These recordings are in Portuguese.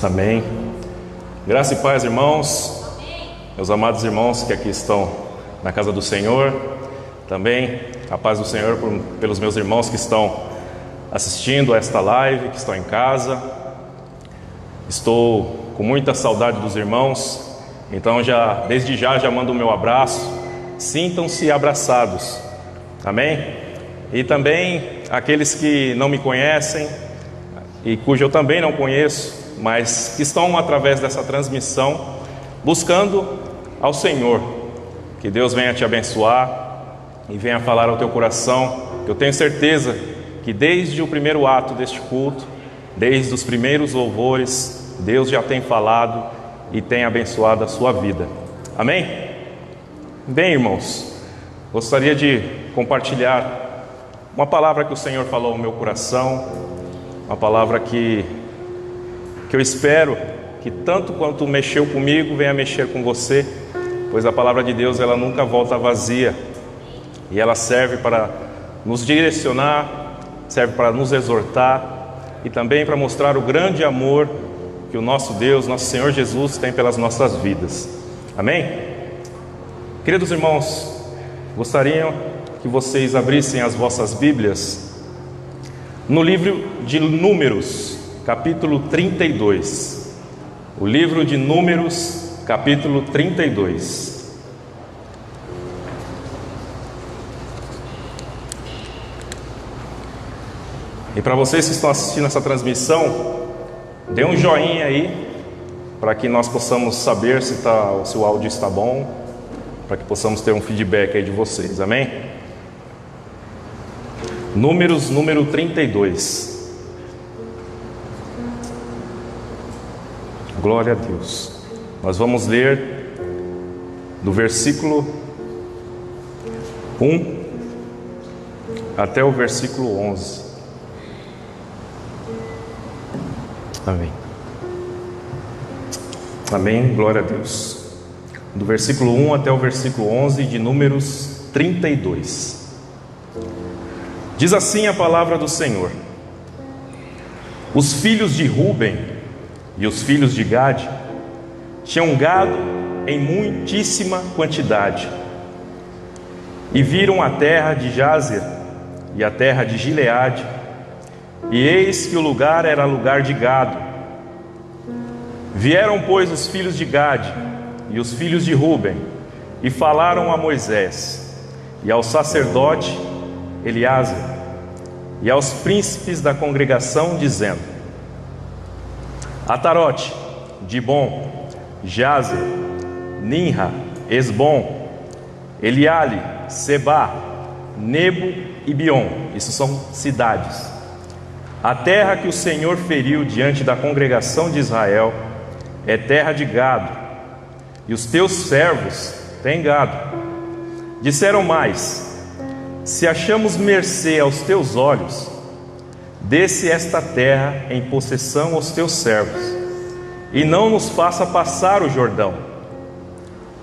Amém. Graça e paz, irmãos. Meus amados irmãos que aqui estão na casa do Senhor. Também a paz do Senhor pelos meus irmãos que estão assistindo a esta live, que estão em casa. Estou com muita saudade dos irmãos, então desde já mando o meu abraço. Sintam-se abraçados. Amém? E também aqueles que não me conhecem e cujo eu também não conheço, mas que estão através dessa transmissão buscando ao Senhor. Que Deus venha te abençoar e venha falar ao teu coração. Eu tenho certeza que desde o primeiro ato deste culto, desde os primeiros louvores, Deus já tem falado e tem abençoado a sua vida. Amém? Bem, irmãos, gostaria de compartilhar uma palavra que o Senhor falou ao meu coração, uma palavra que eu espero que tanto quanto mexeu comigo, venha mexer com você, pois a palavra de Deus ela nunca volta vazia, e ela serve para nos direcionar, serve para nos exortar e também para mostrar o grande amor que o nosso Deus, nosso Senhor Jesus tem pelas nossas vidas. Amém? Queridos irmãos, gostariam que vocês abrissem as vossas Bíblias no livro de Números, capítulo 32. O livro de Números, capítulo 32. E para vocês que estão assistindo essa transmissão, dê um joinha aí, para que nós possamos saber se o áudio está bom, para que possamos ter um feedback aí de vocês, amém? Números, número 32. Glória a Deus. Nós vamos ler do versículo 1 até o versículo 11. Amém. Amém, glória a Deus. Do versículo 1 até o versículo 11 de Números 32. Diz assim a palavra do Senhor: Os filhos de Ruben e os filhos de Gade tinham gado em muitíssima quantidade, e viram a terra de Jazer e a terra de Gileade, e eis que o lugar era lugar de gado. Vieram, pois, os filhos de Gade e os filhos de Ruben, e falaram a Moisés, e ao sacerdote Eleazar, e aos príncipes da congregação, dizendo: Atarote, Dibom, Jazer, Ninra, Esbom, Eliale, Sebá, Nebo e Biom. Isso são cidades. A terra que o Senhor feriu diante da congregação de Israel é terra de gado, e os teus servos têm gado. Disseram mais: Se achamos mercê aos teus olhos, dê-se esta terra em possessão aos teus servos, e não nos faça passar o Jordão.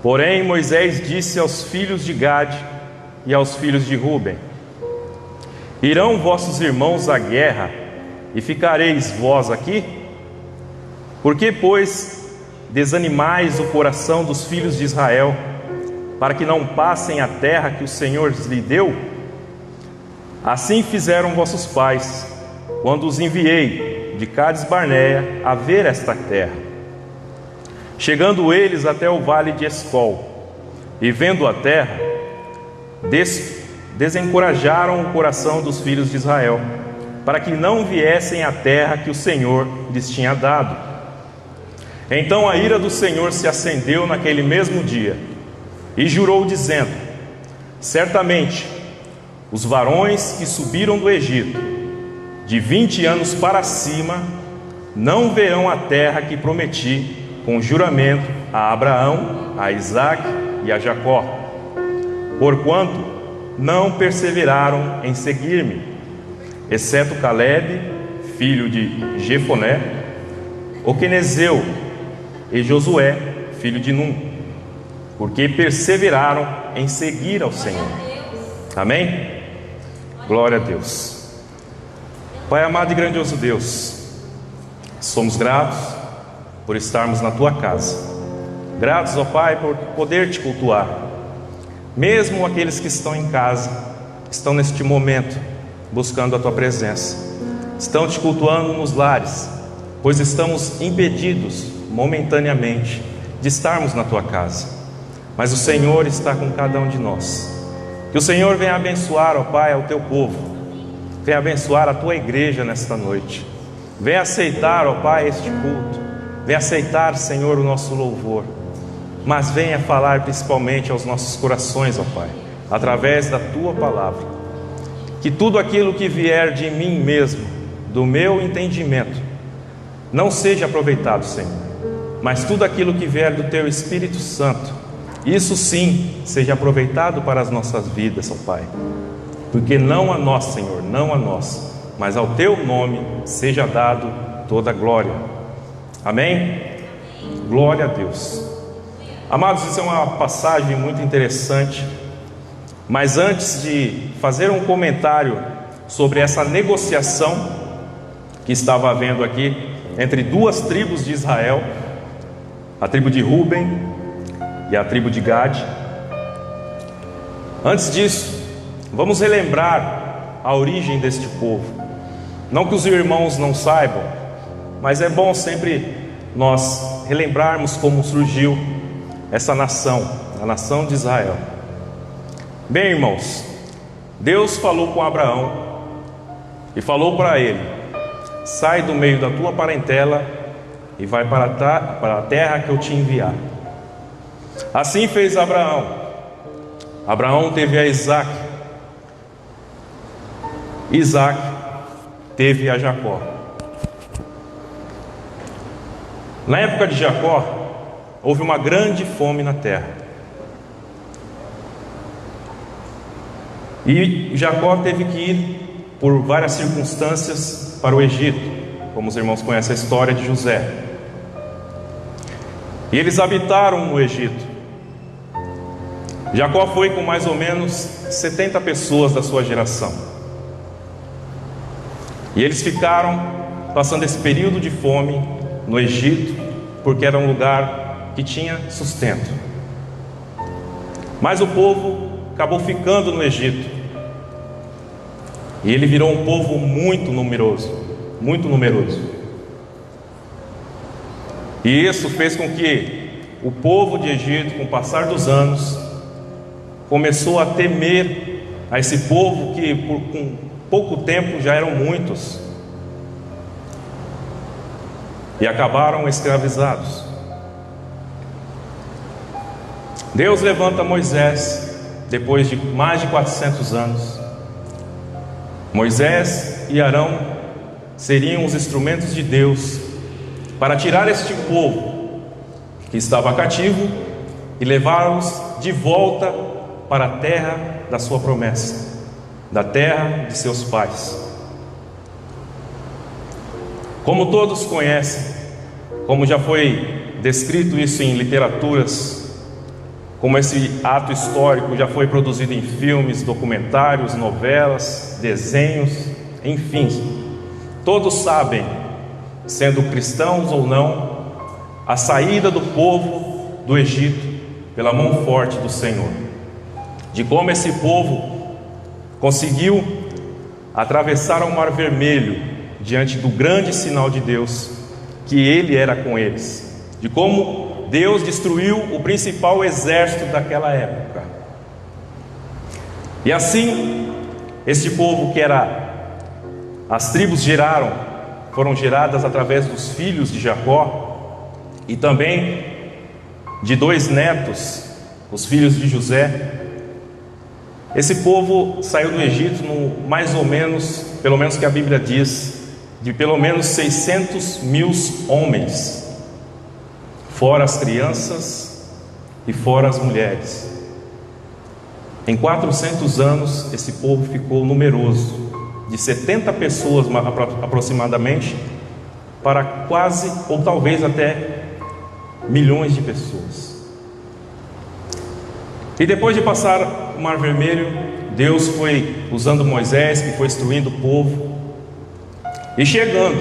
Porém Moisés disse aos filhos de Gade e aos filhos de Ruben: Irão vossos irmãos à guerra, e ficareis vós aqui? Por que, pois, desanimais o coração dos filhos de Israel, para que não passem a terra que o Senhor lhe deu? Assim fizeram vossos pais, quando os enviei de Cades Barneia a ver esta terra. Chegando eles até o vale de Escol, e vendo a terra, desencorajaram o coração dos filhos de Israel, para que não viessem à terra que o Senhor lhes tinha dado. Então a ira do Senhor se acendeu naquele mesmo dia, e jurou dizendo: Certamente os varões que subiram do Egito, de 20 anos para cima, não verão a terra que prometi com juramento a Abraão, a Isaque e a Jacó, porquanto não perseveraram em seguir-me, exceto Calebe, filho de Jefoné, o quenezeu, e Josué, filho de Num, porque perseveraram em seguir ao Senhor. Amém? Glória a Deus. Pai amado e grandioso Deus, somos gratos por estarmos na tua casa. Gratos, ó Pai, por poder te cultuar. Mesmo aqueles que estão em casa, estão neste momento buscando a tua presença, estão te cultuando nos lares, pois estamos impedidos momentaneamente de estarmos na tua casa. Mas o Senhor está com cada um de nós. Que o Senhor venha abençoar, ó Pai, ao teu povo, venha abençoar a tua igreja nesta noite. Venha aceitar, ó Pai, este culto. Venha aceitar, Senhor, o nosso louvor. Mas venha falar principalmente aos nossos corações, ó Pai, através da tua palavra. Que tudo aquilo que vier de mim mesmo, do meu entendimento, não seja aproveitado, Senhor, mas tudo aquilo que vier do teu Espírito Santo, isso sim seja aproveitado para as nossas vidas, ó Pai. Porque não a nós, Senhor, não a nós, mas ao teu nome seja dado toda a glória. Amém? Glória a Deus. Amados, isso é uma passagem muito interessante. Mas antes de fazer um comentário sobre essa negociação que estava havendo aqui entre duas tribos de Israel, a tribo de Ruben e a tribo de Gade, antes disso, vamos relembrar a origem deste povo. Não que os irmãos não saibam, mas é bom sempre nós relembrarmos como surgiu essa nação, a nação de Israel. Bem, irmãos, Deus falou com Abraão e falou para ele: sai do meio da tua parentela e vai para a terra que eu te enviar. Assim fez Abraão. Abraão teve a Isaque, Isaque teve a Jacó. Na época de Jacó, houve uma grande fome na terra. E Jacó teve que ir por várias circunstâncias para o Egito, como os irmãos conhecem a história de José. E eles habitaram no Egito. Jacó foi com mais ou menos 70 pessoas da sua geração. E eles ficaram passando esse período de fome no Egito, porque era um lugar que tinha sustento. Mas o povo acabou ficando no Egito, e ele virou um povo muito numeroso, muito numeroso. E isso fez com que o povo de Egito, com o passar dos anos, começou a temer a esse povo que com pouco tempo já eram muitos, e acabaram escravizados. Deus levanta Moisés depois de mais de 400 anos. Moisés e Arão seriam os instrumentos de Deus para tirar este povo que estava cativo e levá-los de volta para a terra da sua promessa, da terra de seus pais. Como todos conhecem, como já foi descrito isso em literaturas, como esse ato histórico já foi produzido em filmes, documentários, novelas, desenhos, enfim, todos sabem, sendo cristãos ou não, a saída do povo do Egito pela mão forte do Senhor, de como esse povo conseguiu atravessar o Mar Vermelho diante do grande sinal de Deus, que Ele era com eles, de como Deus destruiu o principal exército daquela época. E assim, este povo que era, as tribos foram geradas através dos filhos de Jacó e também de 2 netos, os filhos de José. Esse povo saiu do Egito mais ou menos, pelo menos que a Bíblia diz, de pelo menos 600 mil homens, fora as crianças e fora as mulheres. Em 400 anos, esse povo ficou numeroso, de 70 pessoas aproximadamente, para quase, ou talvez até, milhões de pessoas. E depois de passar o Mar Vermelho, Deus foi usando Moisés, que foi instruindo o povo, e chegando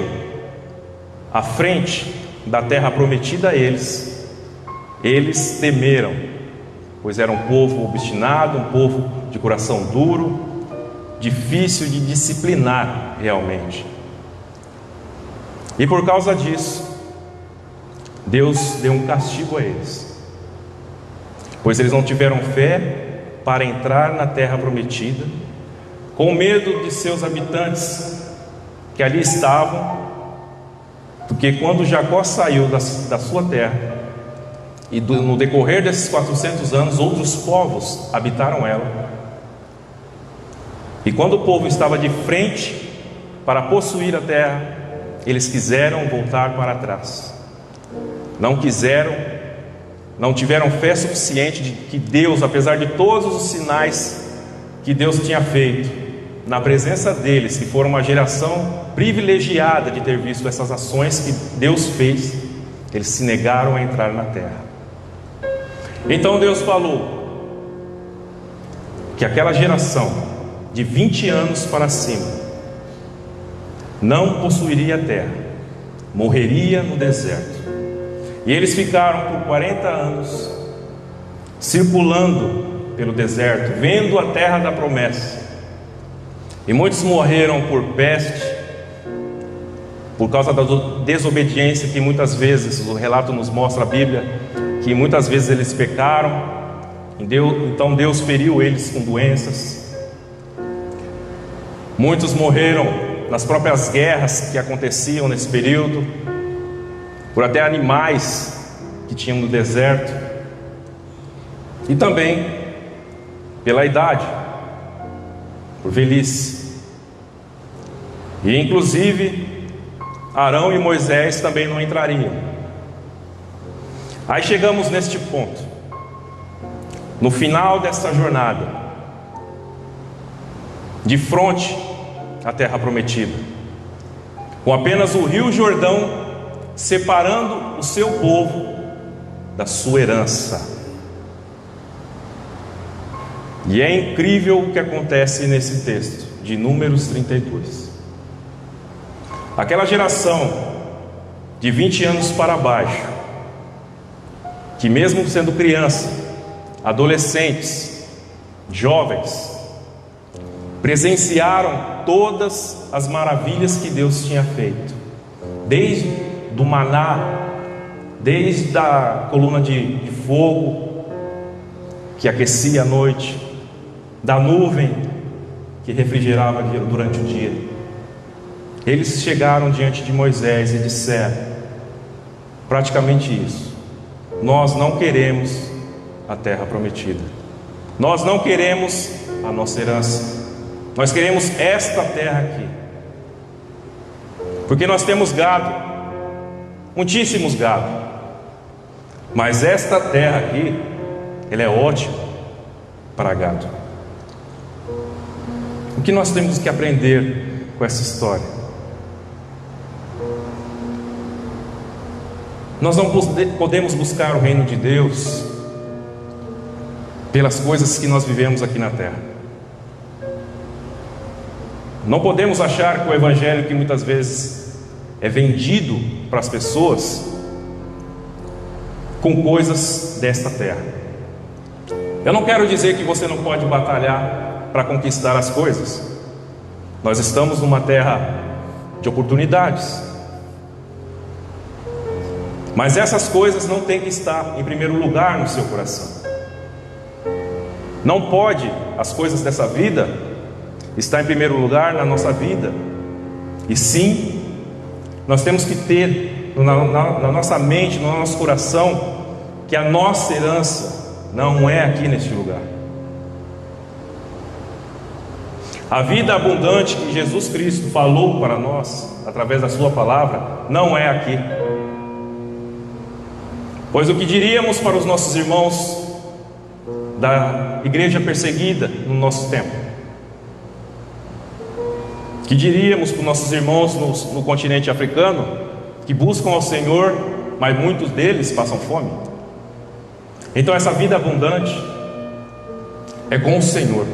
à frente da terra prometida a eles, eles temeram, pois era um povo obstinado, um povo de coração duro, difícil de disciplinar realmente. E por causa disso, Deus deu um castigo a eles, pois eles não tiveram fé para entrar na terra prometida, com medo de seus habitantes que ali estavam, porque quando Jacó saiu da sua terra, e no decorrer desses 400 anos, outros povos habitaram ela, e quando o povo estava de frente para possuir a terra, eles quiseram voltar para trás, não tiveram fé suficiente de que Deus, apesar de todos os sinais que Deus tinha feito, na presença deles, que foram uma geração privilegiada de ter visto essas ações que Deus fez, eles se negaram a entrar na terra. Então Deus falou que aquela geração de 20 anos para cima não possuiria a terra, morreria no deserto. E eles ficaram por 40 anos circulando pelo deserto, vendo a terra da promessa. E muitos morreram por peste, por causa da desobediência que muitas vezes, o relato nos mostra, a Bíblia, que muitas vezes eles pecaram, então Deus feriu eles com doenças. Muitos morreram nas próprias guerras que aconteciam nesse período, por até animais que tinham no deserto, e também pela idade, por velhice. E inclusive Arão e Moisés também não entrariam. Aí chegamos neste ponto, no final desta jornada, de frente à terra prometida, com apenas o rio Jordão separando o seu povo da sua herança. E é incrível o que acontece nesse texto de Números 32. Aquela geração de 20 anos para baixo, que mesmo sendo criança, adolescentes, jovens, presenciaram todas as maravilhas que Deus tinha feito, desde do maná, desde a coluna de fogo que aquecia a noite, da nuvem que refrigerava durante o dia. Eles chegaram diante de Moisés e disseram praticamente isso: nós não queremos a terra prometida, nós não queremos a nossa herança, nós queremos esta terra aqui, porque nós temos gado, muitíssimos gado, mas esta terra aqui, ela é ótima para gado. O que nós temos que aprender com essa história? Nós não podemos buscar o reino de Deus pelas coisas que nós vivemos aqui na terra. Não podemos achar que o evangelho, que muitas vezes é vendido para as pessoas, com coisas desta terra. Eu não quero dizer que você não pode batalhar para conquistar as coisas. Nós estamos numa terra de oportunidades, mas essas coisas não têm que estar em primeiro lugar no seu coração. Não pode as coisas dessa vida estar em primeiro lugar na nossa vida, e sim, nós temos que ter na nossa mente, no nosso coração, que a nossa herança não é aqui neste lugar. A vida abundante que Jesus Cristo falou para nós, através da sua palavra, não é aqui. Pois o que diríamos para os nossos irmãos da igreja perseguida no nosso tempo? Que diríamos para os nossos irmãos no continente africano, que buscam ao Senhor, mas muitos deles passam fome? Então essa vida abundante é com o Senhor,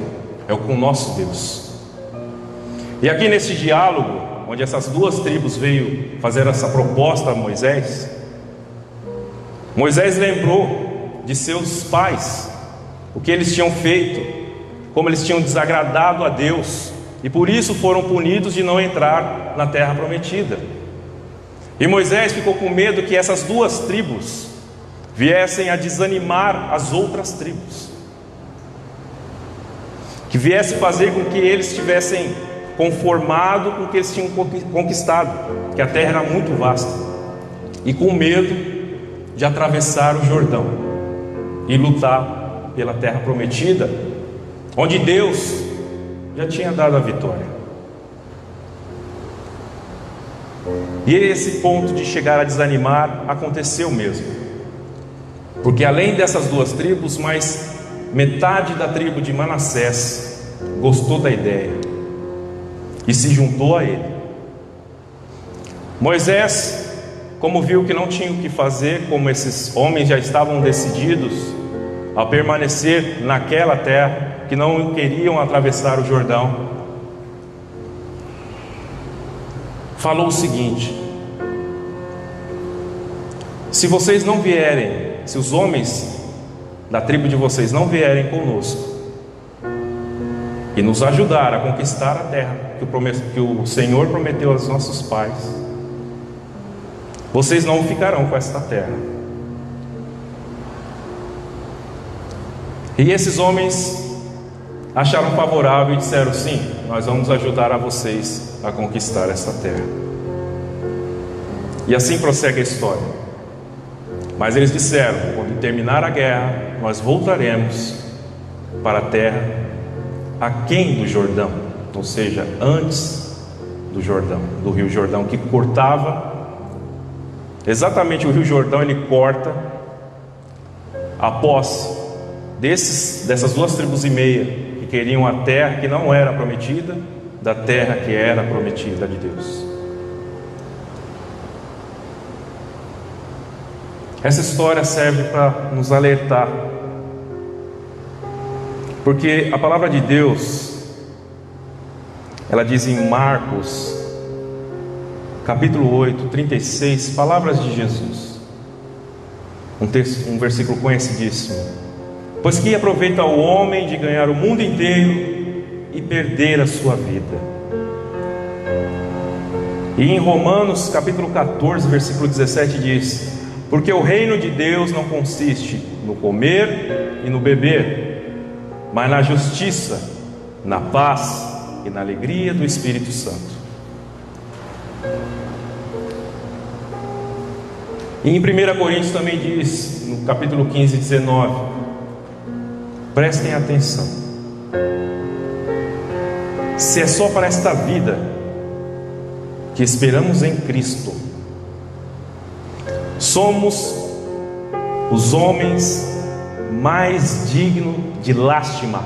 é com o nosso Deus. E aqui nesse diálogo, onde essas duas tribos veio fazer essa proposta a Moisés, Moisés lembrou de seus pais, o que eles tinham feito, como eles tinham desagradado a Deus, e por isso foram punidos de não entrar na terra prometida. E Moisés ficou com medo que essas duas tribos viessem a desanimar as outras tribos, que viesse fazer com que eles tivessem conformado com o que eles tinham conquistado, que a terra era muito vasta, e com medo de atravessar o Jordão e lutar pela terra prometida, onde Deus já tinha dado a vitória. E esse ponto de chegar a desanimar aconteceu mesmo, porque além dessas duas tribos, mais metade da tribo de Manassés gostou da ideia e se juntou a ele. Moisés, como viu que não tinha o que fazer, como esses homens já estavam decididos a permanecer naquela terra, que não queriam atravessar o Jordão, falou o seguinte: se vocês não vierem, se os homens da tribo de vocês não vierem conosco e nos ajudar a conquistar a terra que o Senhor prometeu aos nossos pais, vocês não ficarão com esta terra. E esses homens acharam favorável e disseram: sim, nós vamos ajudar a vocês a conquistar essa terra. E assim prossegue a história. Mas eles disseram: quando terminar a guerra, nós voltaremos para a terra aquém do Jordão, ou seja, antes do Jordão, do rio Jordão, que cortava. Exatamente, o rio Jordão, ele corta após dessas duas tribos e meia que queriam a terra que não era prometida, da terra que era prometida de Deus. Essa história serve para nos alertar, porque a palavra de Deus, ela diz em Marcos capítulo 8, 36, palavras de Jesus, um versículo conhecidíssimo: pois que aproveita o homem de ganhar o mundo inteiro e perder a sua vida. E em Romanos capítulo 14, versículo 17 diz: porque o reino de Deus não consiste no comer e no beber, mas na justiça, na paz e na alegria do Espírito Santo. E em 1 Coríntios também diz, no capítulo 15, 19, prestem atenção: se é só para esta vida que esperamos em Cristo, somos os homens mais dignos de lástima.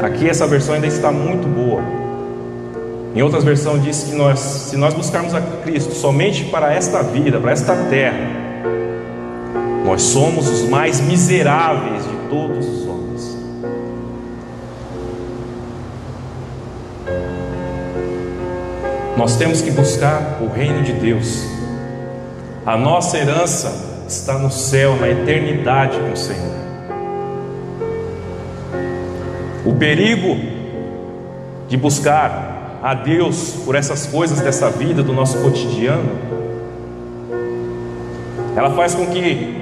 Aqui essa versão ainda está muito boa. Em outras versões diz que se nós buscarmos a Cristo somente para esta vida, para esta terra, nós somos os mais miseráveis de todos os homens. Nós temos que buscar o reino de Deus. A nossa herança está no céu, na eternidade com o Senhor. O perigo de buscar a Deus por essas coisas dessa vida, do nosso cotidiano, ela faz com que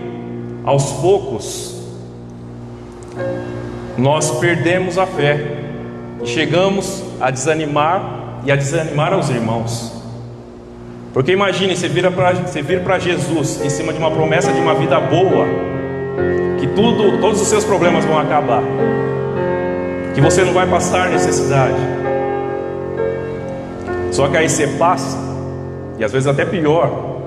aos poucos nós perdemos a fé e chegamos a desanimar e a desanimar aos irmãos. Porque imagine, você vir para Jesus em cima de uma promessa de uma vida boa, que todos os seus problemas vão acabar, que você não vai passar necessidade. Só que aí você passa, e às vezes até pior,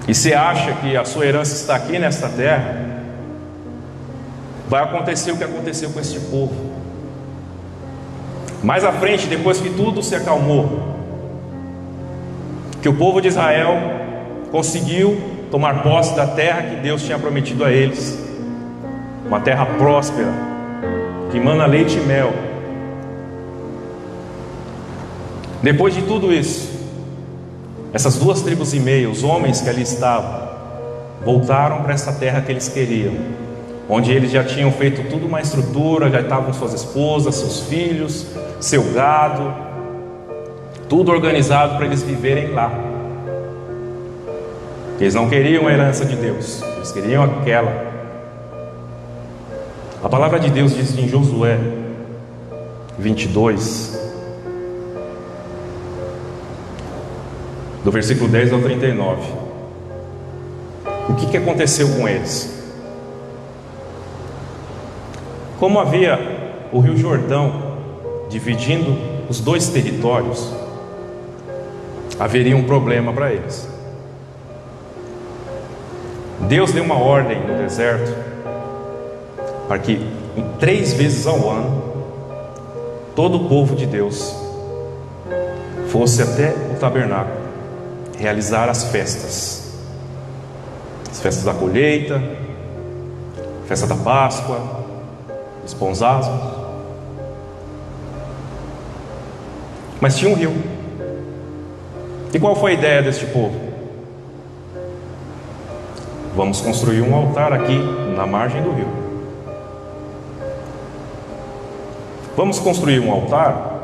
e você acha que a sua herança está aqui nesta terra. Vai acontecer o que aconteceu com este povo. Mais à frente, depois que tudo se acalmou, que o povo de Israel conseguiu tomar posse da terra que Deus tinha prometido a eles, uma terra próspera, que emana leite e mel. Depois de tudo isso, essas 2,5 tribos, os homens que ali estavam, voltaram para essa terra que eles queriam, onde eles já tinham feito tudo uma estrutura, já estavam com suas esposas, seus filhos, seu gado, tudo organizado para eles viverem lá. Eles não queriam a herança de Deus, eles queriam aquela. A palavra de Deus diz em Josué 22, do versículo 10 ao 39. O que aconteceu com eles? Como havia o rio Jordão dividindo os dois territórios, haveria um problema para eles. Deus deu uma ordem no deserto para que em 3 vezes ao ano todo o povo de Deus fosse até o tabernáculo realizar as festas da colheita, festa da Páscoa, os pães asmos. Mas tinha um rio. E qual foi a ideia deste povo? Vamos construir um altar aqui na margem do rio. Vamos construir um altar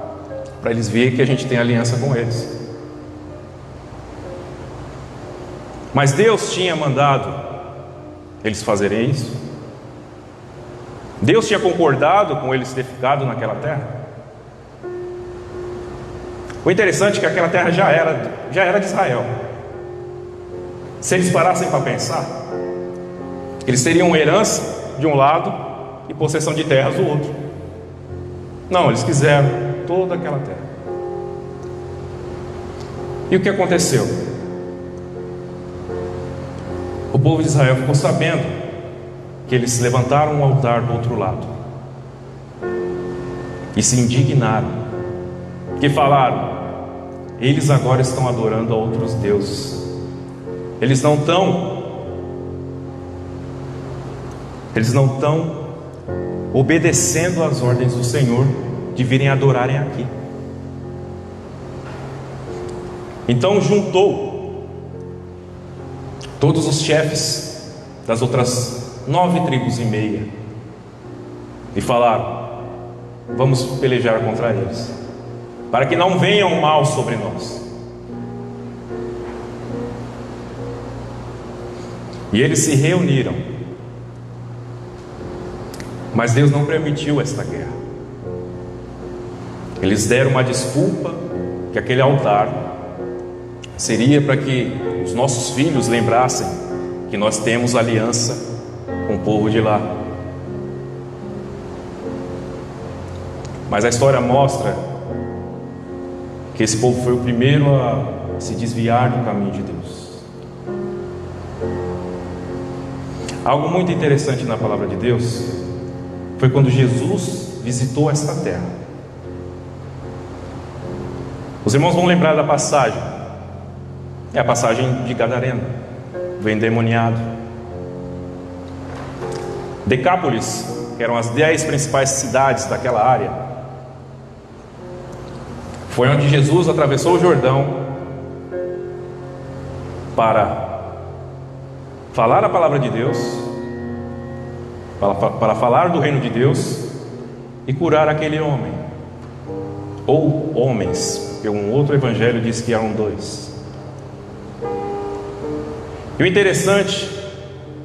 para eles verem que a gente tem aliança com eles. Mas Deus tinha mandado eles fazerem isso? Deus tinha concordado com eles ter ficado naquela terra? O interessante é que aquela terra já era de Israel. Se eles parassem para pensar, eles teriam herança de um lado e possessão de terras do outro. Não, eles quiseram toda aquela terra. E o que aconteceu? O povo de Israel ficou sabendo que eles levantaram um altar do outro lado e se indignaram, que falaram: eles agora estão adorando a outros deuses. Eles não estão obedecendo às ordens do Senhor de virem adorarem aqui. Então juntou todos os chefes das outras 9,5 tribos e falaram: vamos pelejar contra eles, para que não venham mal sobre nós. E eles se reuniram, mas Deus não permitiu esta guerra. Eles deram uma desculpa, que aquele altar seria para que os nossos filhos lembrassem que nós temos aliança com o povo de lá. Mas a história mostra que esse povo foi o primeiro a se desviar do caminho de Deus. Algo muito interessante na palavra de Deus foi quando Jesus visitou esta terra. Os irmãos vão lembrar da passagem. É a passagem de Gadareno, do endemoniado. Decápolis, que eram as 10 principais cidades daquela área, foi onde Jesus atravessou o Jordão para falar a palavra de Deus, para falar do reino de Deus e curar aquele homem, ou homens, porque um outro evangelho diz que eram 2. E o interessante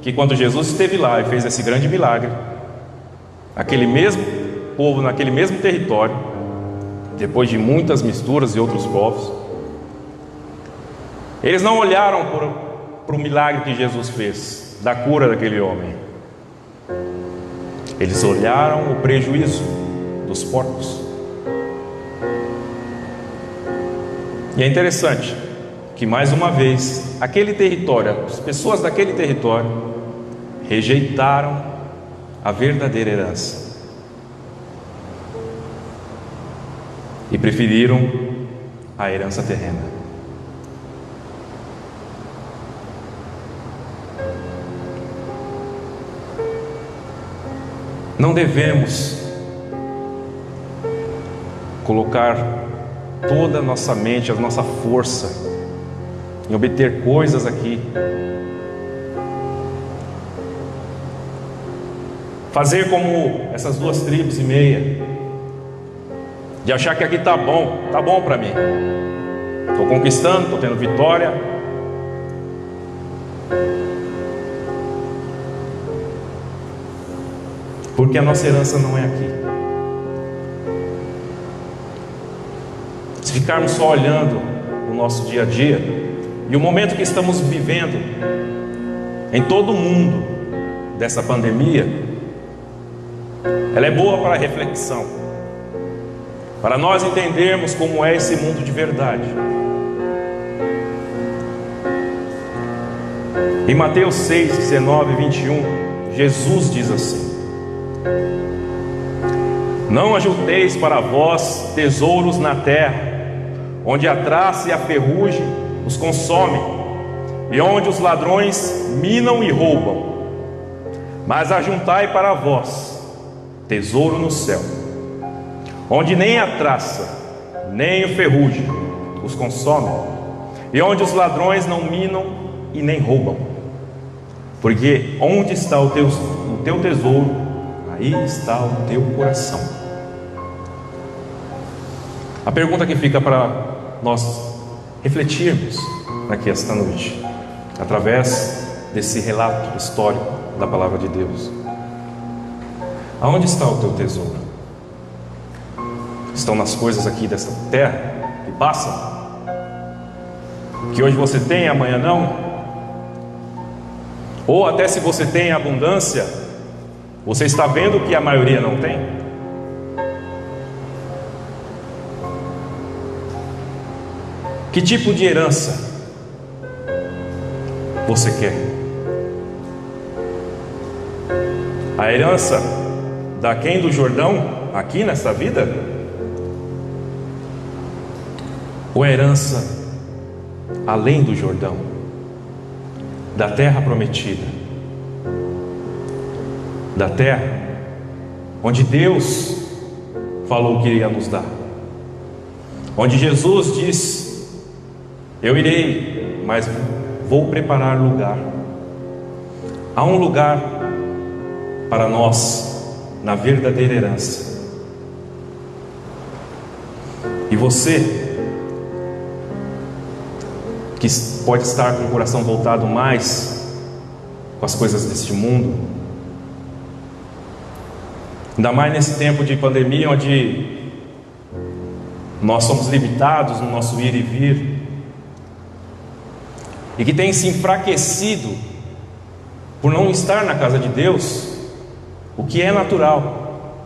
é que quando Jesus esteve lá e fez esse grande milagre, aquele mesmo povo, naquele mesmo território, depois de muitas misturas de outros povos, eles não olharam para o milagre que Jesus fez, da cura daquele homem. Eles olharam o prejuízo dos porcos. E é interessante que, mais uma vez, aquele território, as pessoas daquele território rejeitaram a verdadeira herança e preferiram a herança terrena. Não devemos colocar toda a nossa mente, a nossa força em obter coisas aqui, fazer como essas 2,5 tribos, de achar que aqui tá bom para mim, estou conquistando, estou tendo vitória. Porque a nossa herança não é aqui. Se ficarmos só olhando o nosso dia a dia e o momento que estamos vivendo em todo o mundo dessa pandemia, ela é boa para a reflexão, para nós entendermos como é esse mundo de verdade. Em Mateus 6, 19 e 21, Jesus diz assim: não ajunteis para vós tesouros na terra, onde a traça e a ferrugem os consomem, e onde os ladrões minam e roubam, mas ajuntai para vós tesouro no céu, onde nem a traça nem o ferrugem os consomem, e onde os ladrões não minam e nem roubam. Porque onde está o teu tesouro, aí está o teu coração. A pergunta que fica para nós refletirmos aqui esta noite, através desse relato histórico da palavra de Deus: aonde está o teu tesouro? Estão nas coisas aqui dessa terra que passam, que hoje você tem, amanhã não? Ou até se você tem abundância, você está vendo que a maioria não tem? Que tipo de herança você quer? A herança daquém do Jordão aqui nessa vida? Ou a herança além do Jordão, da terra prometida, da terra onde Deus falou que iria nos dar, onde Jesus disse: eu irei, mas vou preparar lugar. Há um lugar para nós na verdadeira herança. E você que pode estar com o coração voltado mais com as coisas deste mundo, ainda mais nesse tempo de pandemia, onde nós somos limitados no nosso ir e vir, e que tem se enfraquecido por não estar na casa de Deus, o que é natural.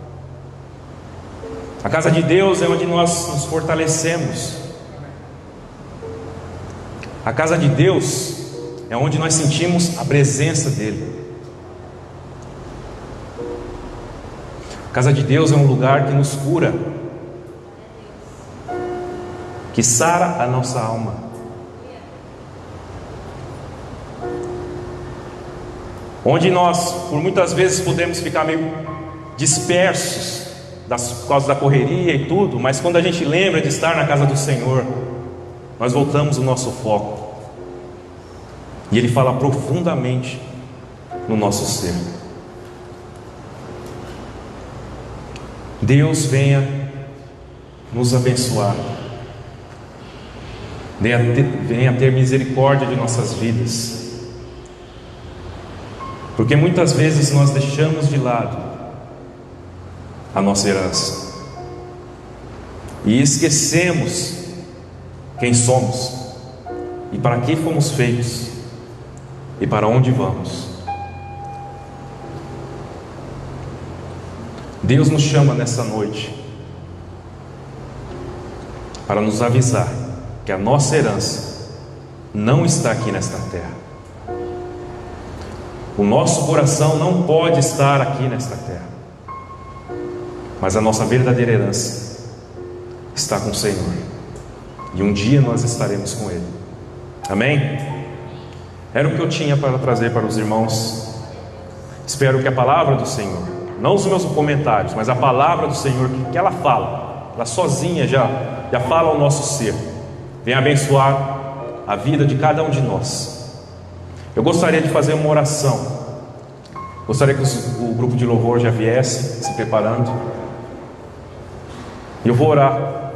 A casa de Deus é onde nós nos fortalecemos. A casa de Deus é onde nós sentimos a presença dEle. A casa de Deus é um lugar que nos cura, que sara a nossa alma. Onde nós, por muitas vezes, podemos ficar meio dispersos por causa da correria e tudo, mas quando a gente lembra de estar na casa do Senhor, nós voltamos o nosso foco, e Ele fala profundamente no nosso ser. Deus venha nos abençoar, venha ter misericórdia de nossas vidas, porque muitas vezes nós deixamos de lado a nossa herança e esquecemos quem somos e para que fomos feitos e para onde vamos. Deus nos chama nessa noite para nos avisar que a nossa herança não está aqui nesta terra. O nosso coração não pode estar aqui nesta terra, mas a nossa verdadeira herança está com o Senhor, e um dia nós estaremos com Ele. Amém? Era o que eu tinha para trazer para os irmãos. Espero que a palavra do Senhor, não os meus comentários, mas a palavra do Senhor, que ela fala, ela sozinha já fala ao nosso ser, venha abençoar a vida de cada um de nós. Eu gostaria de fazer uma oração. Gostaria que o grupo de louvor já viesse se preparando. E eu vou orar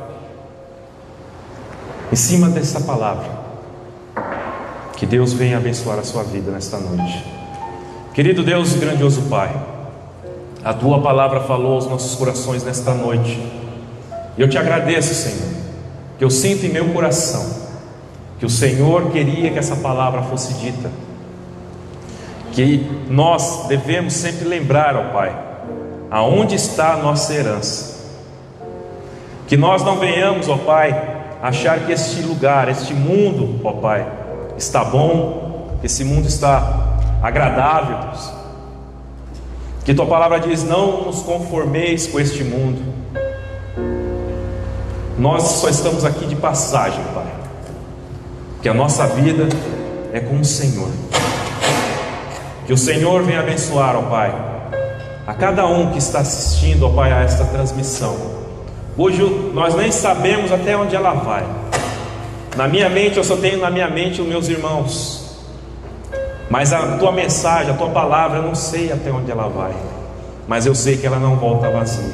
em cima dessa palavra. Que Deus venha abençoar a sua vida nesta noite. Querido Deus e grandioso Pai, a Tua palavra falou aos nossos corações nesta noite. E eu te agradeço, Senhor, que eu sinto em meu coração que o Senhor queria que essa palavra fosse dita. Que nós devemos sempre lembrar, ó Pai, aonde está a nossa herança. Que nós não venhamos, ó Pai, achar que este lugar, este mundo, ó Pai, está bom, que esse mundo está agradável, Deus. Que Tua palavra diz: não nos conformeis com este mundo. Nós só estamos aqui de passagem, Pai, que a nossa vida é com o Senhor. Que o Senhor venha abençoar, ó Pai, a cada um que está assistindo, ó Pai, a esta transmissão. Hoje nós nem sabemos até onde ela vai. Na minha mente, eu só tenho na minha mente os meus irmãos, mas a Tua mensagem, a Tua palavra, eu não sei até onde ela vai, mas eu sei que ela não volta vazia.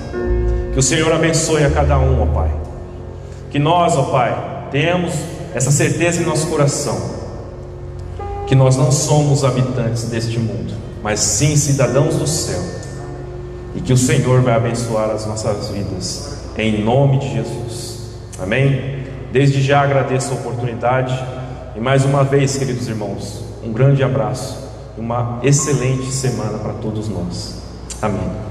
Que o Senhor abençoe a cada um, ó Pai. Que nós, ó Pai, tenhamos essa certeza em nosso coração, que nós não somos habitantes deste mundo, mas sim cidadãos do céu, e que o Senhor vai abençoar as nossas vidas, em nome de Jesus, amém? Desde já agradeço a oportunidade, e mais uma vez, queridos irmãos, um grande abraço, uma excelente semana para todos nós, amém.